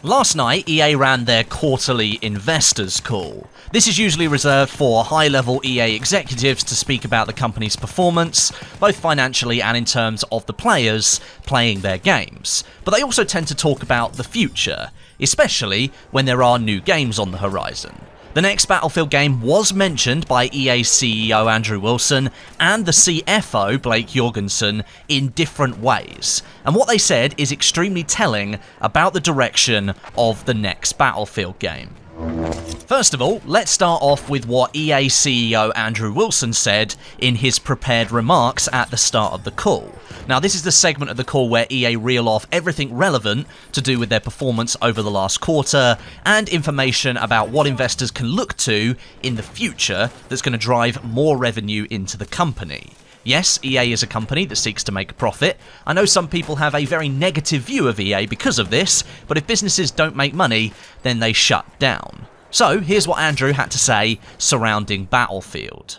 Last night, EA ran their quarterly investors call. This is usually reserved for high-level EA executives to speak about the company's performance, both financially and in terms of the players playing their games. But they also tend to talk about the future, especially when there are new games on the horizon. The next Battlefield game was mentioned by EA CEO Andrew Wilson and the CFO Blake Jorgensen in different ways, and what they said is extremely telling about the direction of the next Battlefield game. First of all, let's start off with what EA CEO Andrew Wilson said in his prepared remarks at the start of the call. Now, this is the segment of the call where EA reel off everything relevant to do with their performance over the last quarter and information about what investors can look to in the future that's going to drive more revenue into the company. Yes, EA is a company that seeks to make a profit. I know some people have a very negative view of EA because of this, but if businesses don't make money, then they shut down. So, here's what Andrew had to say surrounding Battlefield.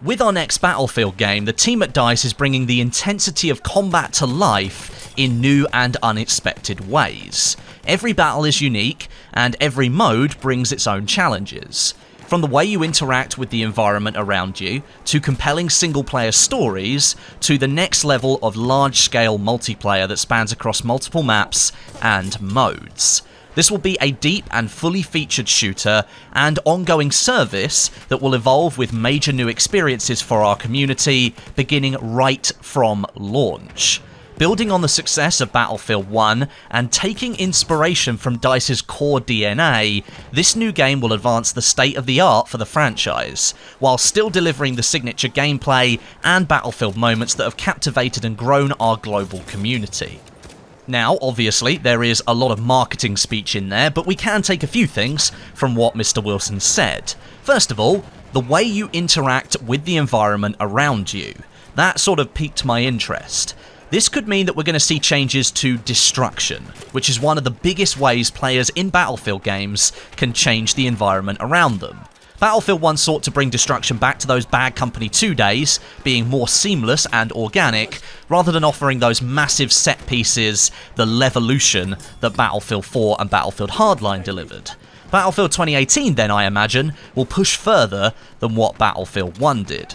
With our next Battlefield game, the team at DICE is bringing the intensity of combat to life in new and unexpected ways. Every battle is unique, and every mode brings its own challenges. From the way you interact with the environment around you, to compelling single-player stories, to the next level of large-scale multiplayer that spans across multiple maps and modes. This will be a deep and fully featured shooter and ongoing service that will evolve with major new experiences for our community, beginning right from launch. Building on the success of Battlefield 1 and taking inspiration from DICE's core DNA, this new game will advance the state of the art for the franchise, while still delivering the signature gameplay and Battlefield moments that have captivated and grown our global community. Now, obviously, there is a lot of marketing speech in there, but we can take a few things from what Mr. Wilson said. First of all, the way you interact with the environment around you. That sort of piqued my interest. This could mean that we're going to see changes to destruction, which is one of the biggest ways players in Battlefield games can change the environment around them. Battlefield 1 sought to bring destruction back to those Bad Company 2 days, being more seamless and organic, rather than offering those massive set pieces, the levolution that Battlefield 4 and Battlefield Hardline delivered. Battlefield 2018 then, I imagine, will push further than what Battlefield 1 did.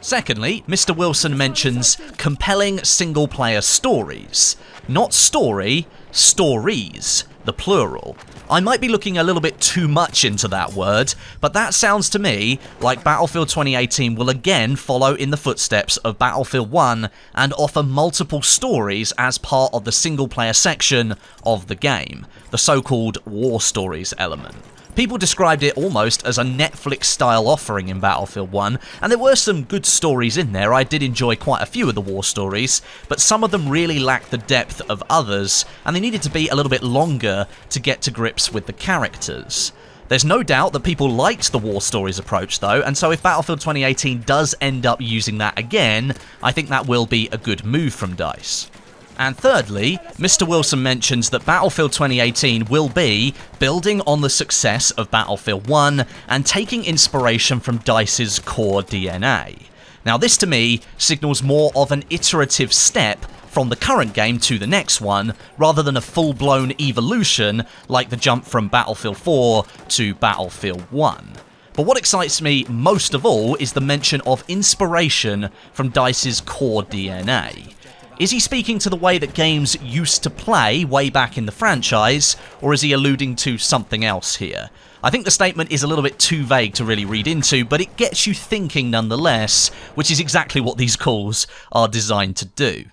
Secondly, Mr. Wilson mentions compelling single-player stories. Not story, stories, the plural. I might be looking a little bit too much into that word, but that sounds to me like Battlefield 2018 will again follow in the footsteps of Battlefield 1 and offer multiple stories as part of the single-player section of the game, the so-called war stories element. People described it almost as a Netflix-style offering in Battlefield 1, and there were some good stories in there. I did enjoy quite a few of the war stories, but some of them really lacked the depth of others, and they needed to be a little bit longer to get to grips with the characters. There's no doubt that people liked the war stories approach though, and so if Battlefield 2018 does end up using that again, I think that will be a good move from DICE. And thirdly, Mr. Wilson mentions that Battlefield 2018 will be building on the success of Battlefield 1 and taking inspiration from DICE's core DNA. Now this to me signals more of an iterative step from the current game to the next one, rather than a full-blown evolution like the jump from Battlefield 4 to Battlefield 1. But what excites me most of all is the mention of inspiration from DICE's core DNA. Is he speaking to the way that games used to play way back in the franchise, or is he alluding to something else here? I think the statement is a little bit too vague to really read into, but it gets you thinking nonetheless, which is exactly what these calls are designed to do.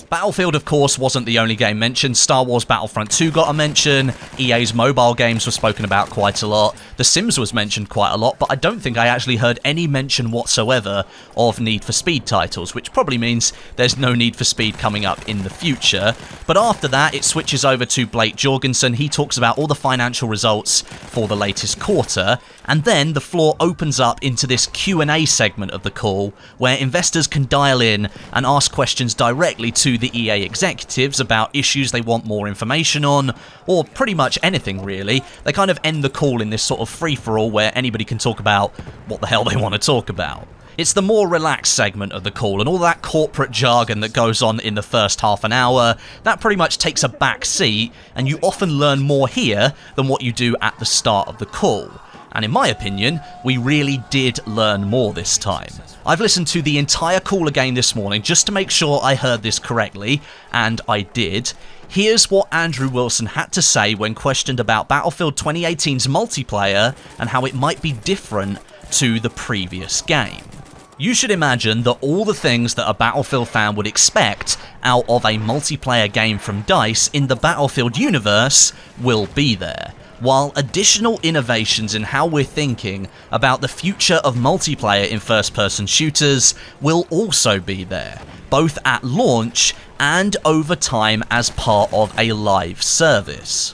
Battlefield, of course, wasn't the only game mentioned. Star Wars Battlefront 2 got a mention, EA's mobile games were spoken about quite a lot, The Sims was mentioned quite a lot, but I don't think I actually heard any mention whatsoever of Need for Speed titles, which probably means there's no Need for Speed coming up in the future. But after that, it switches over to Blake Jorgensen. He talks about all the financial results for the latest quarter, and then the floor opens up into this Q&A segment of the call, where investors can dial in and ask questions directly to the EA executives about issues they want more information on, or pretty much anything really. They kind of end the call in this sort of free-for-all where anybody can talk about what the hell they want to talk about. It's the more relaxed segment of the call, and all that corporate jargon that goes on in the first half an hour, that pretty much takes a back seat, and you often learn more here than what you do at the start of the call. And in my opinion, we really did learn more this time. I've listened to the entire call again this morning just to make sure I heard this correctly, and I did. Here's what Andrew Wilson had to say when questioned about Battlefield 2018's multiplayer and how it might be different to the previous game. You should imagine that all the things that a Battlefield fan would expect out of a multiplayer game from DICE in the Battlefield universe will be there, while additional innovations in how we're thinking about the future of multiplayer in first-person shooters will also be there, both at launch and over time as part of a live service.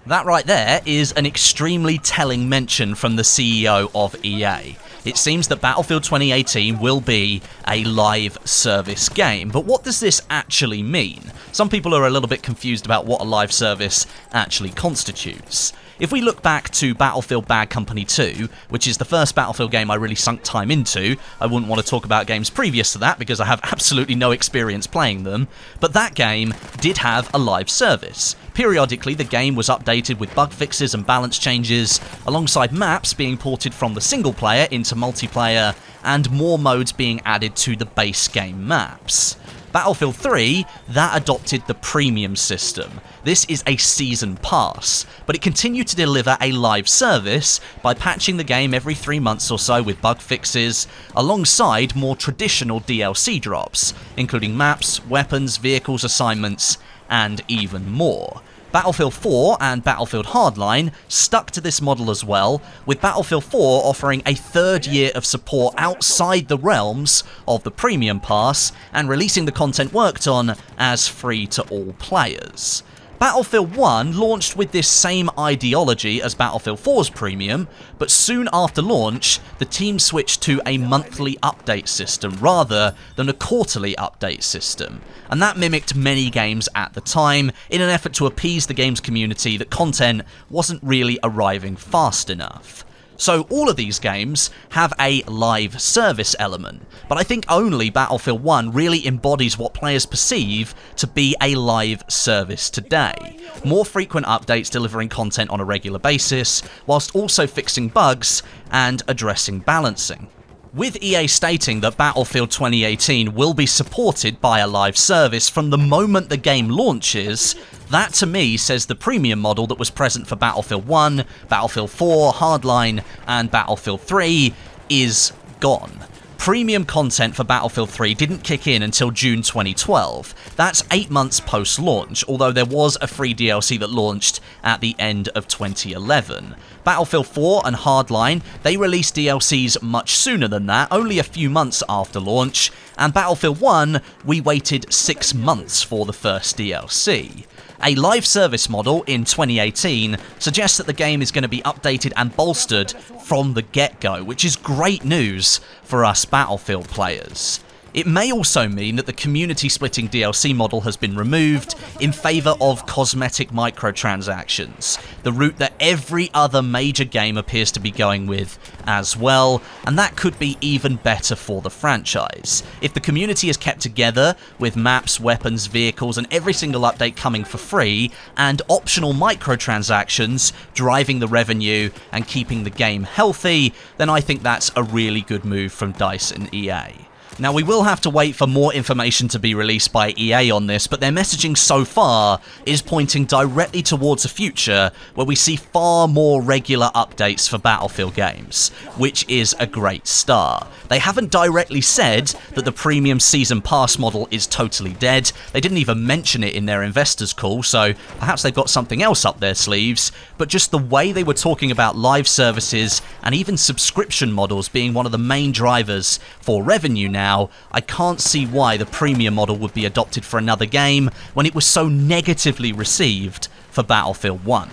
That right there is an extremely telling mention from the CEO of EA. It seems that Battlefield 2018 will be a live service game, but what does this actually mean? Some people are a little bit confused about what a live service actually constitutes. If we look back to Battlefield Bad Company 2, which is the first Battlefield game I really sunk time into, I wouldn't want to talk about games previous to that because I have absolutely no experience playing them, but that game did have a live service. Periodically, the game was updated with bug fixes and balance changes, alongside maps being ported from the single player into multiplayer, and more modes being added to the base game maps. Battlefield 3, that adopted the premium system. This is a season pass, but it continued to deliver a live service by patching the game every 3 months or so with bug fixes, alongside more traditional DLC drops, including maps, weapons, vehicles, assignments, and even more. Battlefield 4 and Battlefield Hardline stuck to this model as well, with Battlefield 4 offering a third year of support outside the realms of the Premium Pass and releasing the content worked on as free to all players. Battlefield 1 launched with this same ideology as Battlefield 4's Premium, but soon after launch, the team switched to a monthly update system rather than a quarterly update system, and that mimicked many games at the time in an effort to appease the game's community that content wasn't really arriving fast enough. So all of these games have a live service element, but I think only Battlefield 1 really embodies what players perceive to be a live service today. More frequent updates delivering content on a regular basis, whilst also fixing bugs and addressing balancing. With EA stating that Battlefield 2018 will be supported by a live service from the moment the game launches, that to me says the premium model that was present for Battlefield 1, Battlefield 4, Hardline, and Battlefield 3 is gone. Premium content for Battlefield 3 didn't kick in until June 2012. That's 8 months post-launch, although there was a free DLC that launched at the end of 2011. Battlefield 4 and Hardline, they released DLCs much sooner than that, only a few months after launch, and Battlefield 1, we waited 6 months for the first DLC. A live service model in 2018 suggests that the game is going to be updated and bolstered from the get-go, which is great news for us Battlefield players. It may also mean that the community-splitting DLC model has been removed in favour of cosmetic microtransactions, the route that every other major game appears to be going with as well, and that could be even better for the franchise. If the community is kept together, with maps, weapons, vehicles, and every single update coming for free, and optional microtransactions driving the revenue and keeping the game healthy, then I think that's a really good move from DICE and EA. Now, we will have to wait for more information to be released by EA on this, but their messaging so far is pointing directly towards a future where we see far more regular updates for Battlefield games, which is a great start. They haven't directly said that the premium season pass model is totally dead. They didn't even mention it in their investors call, so perhaps they've got something else up their sleeves, but just the way they were talking about live services and even subscription models being one of the main drivers for revenue now, I can't see why the premium model would be adopted for another game when it was so negatively received for Battlefield 1.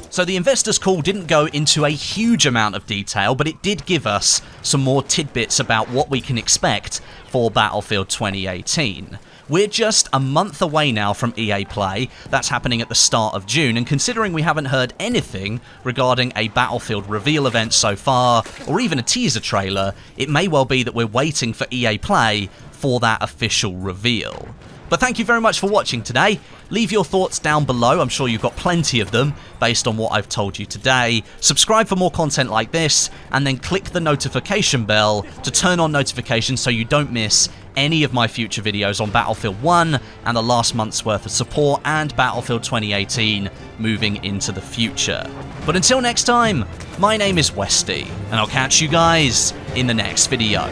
So the investors call didn't go into a huge amount of detail, but it did give us some more tidbits about what we can expect for Battlefield 2018. We're just a month away now from EA Play. That's happening at the start of June, and considering we haven't heard anything regarding a Battlefield reveal event so far, or even a teaser trailer, it may well be that we're waiting for EA Play for that official reveal. But thank you very much for watching today. Leave your thoughts down below, I'm sure you've got plenty of them based on what I've told you today. Subscribe for more content like this, and then click the notification bell to turn on notifications so you don't miss any of my future videos on Battlefield 1 and the last month's worth of support and Battlefield 2018 moving into the future. But until next time, my name is Westie, and I'll catch you guys in the next video.